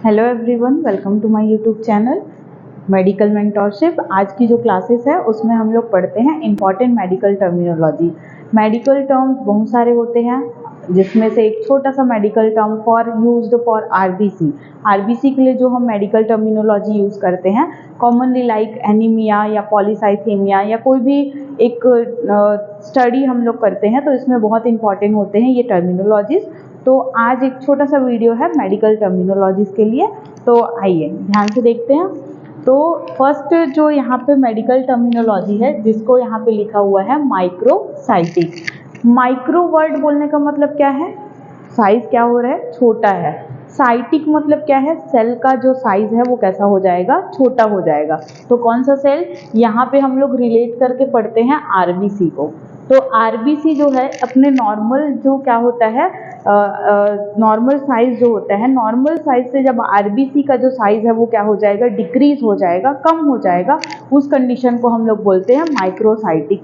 Hello everyone, welcome to my YouTube channel medical mentorship. आज की जो क्लासेस है उसमें हम लोग पढ़ते हैं important medical terminology. Medical terms बहुत सारे होते हैं, जिसमें से एक छोटा सा medical term for used for RBC. RBC के लिए जो हम मेडिकल टर्मिनोलॉजी यूज़ करते हैं कॉमनली लाइक एनीमिया या पॉलीसाइथेमिया या कोई भी एक स्टडी हम लोग करते हैं तो इसमें बहुत इंपॉर्टेंट होते हैं ये टर्मिनोलॉजीज। तो आज एक छोटा सा वीडियो है मेडिकल टर्मिनोलॉजीज के लिए, तो आइए ध्यान से देखते हैं। तो फर्स्ट जो यहाँ पे मेडिकल टर्मिनोलॉजी है जिसको यहाँ पे लिखा हुआ है माइक्रोसाइटिक। माइक्रो वर्ड बोलने का मतलब क्या है? साइज क्या हो रहा है? छोटा है। साइटिक मतलब क्या है? सेल का जो साइज है वो कैसा हो जाएगा? छोटा हो जाएगा। तो कौन सा सेल? यहाँ पे हम लोग रिलेट करके पढ़ते हैं आरबीसी को। तो आरबीसी जो है अपने नॉर्मल जो क्या होता है, नॉर्मल साइज जो होता है, नॉर्मल साइज से जब आरबीसी का जो साइज है वो क्या हो जाएगा? डिक्रीज हो जाएगा, कम हो जाएगा। उस कंडीशन को हम लोग बोलते हैं माइक्रोसाइटिक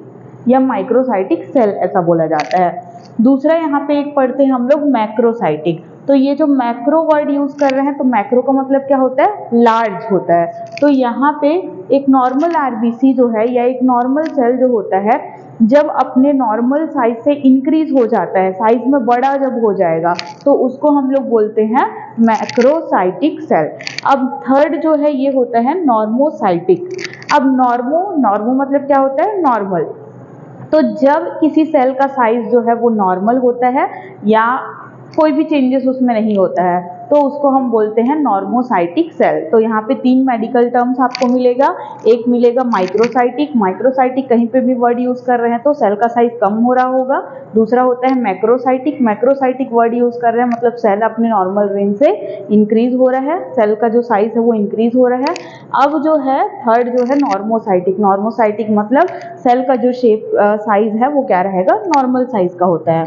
या माइक्रोसाइटिक सेल, ऐसा बोला जाता है। दूसरा यहाँ पे एक पढ़ते हैं हम लोग मैक्रोसाइटिक। तो ये जो मैक्रो वर्ड यूज कर रहे हैं, तो मैक्रो का मतलब क्या होता है? लार्ज होता है। तो यहाँ पे एक नॉर्मल आरबीसी जो है या एक नॉर्मल सेल जो होता है, जब अपने नॉर्मल साइज से इंक्रीज हो जाता है, साइज में बड़ा जब हो जाएगा, तो उसको हम लोग बोलते हैं मैक्रोसाइटिक सेल। अब थर्ड जो है ये होता है नॉर्मोसाइटिक। अब नॉर्मो मतलब क्या होता है? नॉर्मल। तो जब किसी सेल का साइज जो है वो नॉर्मल होता है या कोई भी चेंजेस उसमें नहीं होता है, तो उसको हम बोलते हैं नॉर्मोसाइटिक सेल। तो यहाँ पे तीन मेडिकल टर्म्स आपको मिलेगा। एक मिलेगा माइक्रोसाइटिक। माइक्रोसाइटिक कहीं पे भी वर्ड यूज कर रहे हैं तो सेल का साइज कम हो रहा होगा। दूसरा होता है मैक्रोसाइटिक। मैक्रोसाइटिक वर्ड यूज कर रहे हैं मतलब सेल अपने नॉर्मल रेंज से इंक्रीज हो रहा है, सेल का जो साइज है वो इंक्रीज हो रहा है। अब जो है थर्ड जो है नॉर्मोसाइटिक। नॉर्मोसाइटिक मतलब सेल का जो शेप साइज है वो क्या रहेगा? नॉर्मल साइज का होता है।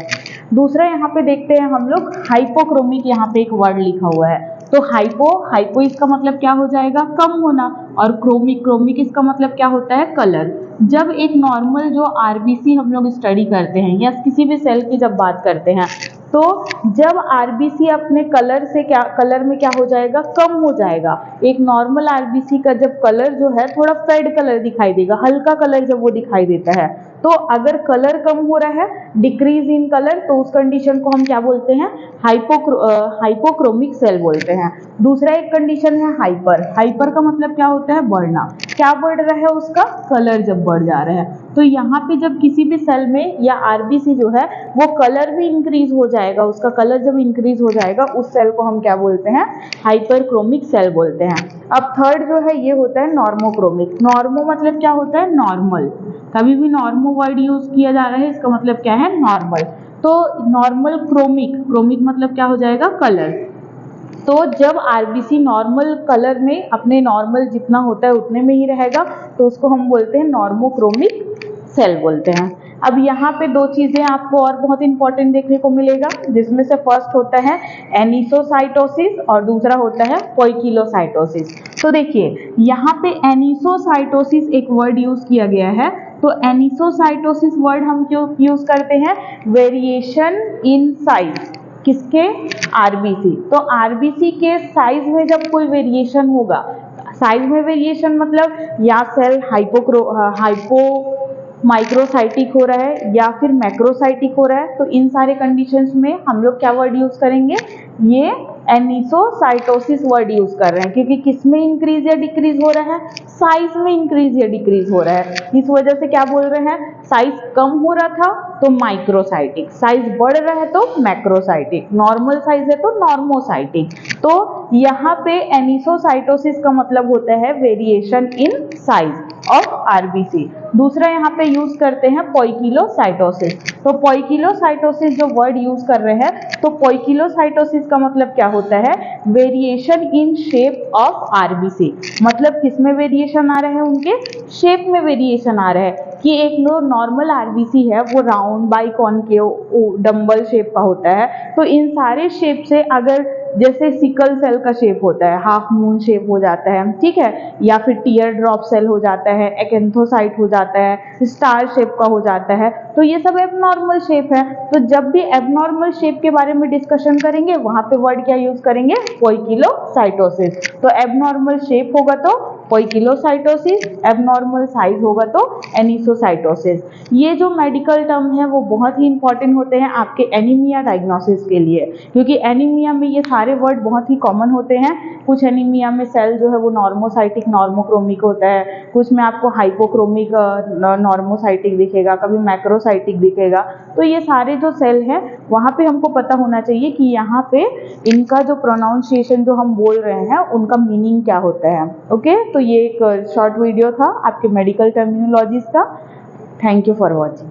दूसरा यहाँ पे देखते हैं हम लोग हाइपोक्रोमिक। यहाँ पे एक वर्ड लिखा हुआ है, तो हाइपो इसका मतलब क्या हो जाएगा? कम होना। और क्रोमिक इसका मतलब क्या होता है? कलर। जब एक नॉर्मल जो आरबीसी हम लोग स्टडी करते हैं या किसी भी सेल की जब बात करते हैं, तो जब आरबीसी अपने कलर से कलर में क्या हो जाएगा? कम हो जाएगा। एक नॉर्मल आरबीसी का जब कलर जो है थोड़ा फेड कलर दिखाई देगा, हल्का कलर जब वो दिखाई देता है, तो अगर कलर कम हो रहा है, डिक्रीज इन कलर, तो उस कंडीशन को हम क्या बोलते हैं? हाइपोक्रोमिक सेल बोलते हैं। दूसरा एक कंडीशन है हाइपर का मतलब क्या होता है? बढ़ना। क्या बढ़ रहा है? उसका कलर जब बढ़ जा रहा है। तो यहाँ पे जब किसी भी सेल में या आरबीसी जो है वो कलर भी इंक्रीज हो जाएगा, उसका कलर जब इंक्रीज हो जाएगा उस सेल को हम क्या बोलते हैं? हाइपरक्रोमिक सेल बोलते हैं। अब थर्ड जो है ये होता है नॉर्मोक्रोमिक। नॉर्मो मतलब क्या होता है? नॉर्मल। कभी भी नॉर्मो वर्ड यूज किया जा रहा है, इसका मतलब क्या है? नॉर्मल। तो नॉर्मल क्रोमिक मतलब क्या हो जाएगा? कलर। तो जब आरबीसी नॉर्मल कलर में अपने नॉर्मल जितना होता है उतने में ही रहेगा तो उसको हम बोलते हैं नॉर्मोक्रोमिक सेल बोलते हैं। अब यहाँ पे दो चीजें आपको और बहुत इंपॉर्टेंट देखने को मिलेगा, जिसमें से फर्स्ट होता है एनिसोसाइटोसिस और दूसरा होता है पोइकिलोसाइटोसिस। तो देखिए यहाँ पे एनिसोसाइटोसिस एक वर्ड यूज किया गया है। तो एनिसोसाइटोसिस वर्ड हम क्यों यूज करते हैं? Variation in size. किसके? आरबीसी। तो आरबीसी के साइज में जब कोई वेरिएशन होगा, साइज में वेरिएशन मतलब या सेल हाइपो माइक्रोसाइटिक हो रहा है या फिर मैक्रोसाइटिक हो रहा है, तो इन सारे कंडीशंस में हम लोग क्या वर्ड यूज करेंगे? ये एनिसोसाइटोसिस वर्ड यूज कर रहे हैं, क्योंकि किस में इंक्रीज या डिक्रीज हो रहा है? साइज में इंक्रीज या डिक्रीज हो रहा है। इस वजह से क्या बोल रहे हैं? साइज कम हो रहा था तो माइक्रोसाइटिक, साइज बढ़ रहा है तो मैक्रोसाइटिक, नॉर्मल साइज है तो नॉर्मोसाइटिक। तो यहाँ पे एनिसोसाइटोसिस का मतलब होता है variation in size of RBC. दूसरा यहाँ पे यूज करते हैं पोइकिलोसाइटोसिस। तो पोइकिलोसाइटोसिस जो वर्ड यूज कर रहे हैं, तो पोइकिलोसाइटोसिस का मतलब क्या होता है? Variation in shape of RBC. मतलब किसमें वेरिएशन आ रहे हैं? उनके शेप में वेरिएशन आ रहा है कि एक जो नॉर्मल आरबीसी है वो राउंड बाइकॉनकेव डंबल शेप का होता है, तो इन सारे शेप से अगर जैसे सिकल सेल का शेप होता है, हाफ मून शेप हो जाता है, ठीक है, या फिर टीयर ड्रॉप सेल हो जाता है, एक्एंथोसाइट हो जाता है, स्टार शेप का हो जाता है, तो ये सब एबनॉर्मल शेप है। तो जब भी एबनॉर्मल शेप के बारे में डिस्कशन करेंगे वहां पे वर्ड क्या यूज करेंगे, पोइकिलोसाइटोसिस। तो एबनॉर्मल शेप होगा तो पोइकिलोसाइटोसिस, एबनॉर्मल साइज होगा तो एनिसोसाइटोसिस। ये जो मेडिकल टर्म है वो बहुत ही इंपॉर्टेंट होते हैं आपके एनीमिया डायग्नोसिस के लिए, क्योंकि एनीमिया में ये सारे वर्ड बहुत ही कॉमन होते हैं। कुछ एनीमिया में सेल जो है वो नॉर्मोसाइटिक नॉर्मोक्रोमिक होता है, कुछ में आपको हाइपोक्रोमिक नॉर्मोसाइटिक दिखेगा, कभी मैक्रोसाइटिक दिखेगा। तो ये सारे जो सेल हैं वहाँ पे हमको पता होना चाहिए कि यहाँ पे इनका जो प्रोनाउंसिएशन जो हम बोल रहे हैं उनका मीनिंग क्या होता है। ओके, तो ये एक शॉर्ट वीडियो था आपके मेडिकल टर्मिनोलॉजीज का। Thank you for watching.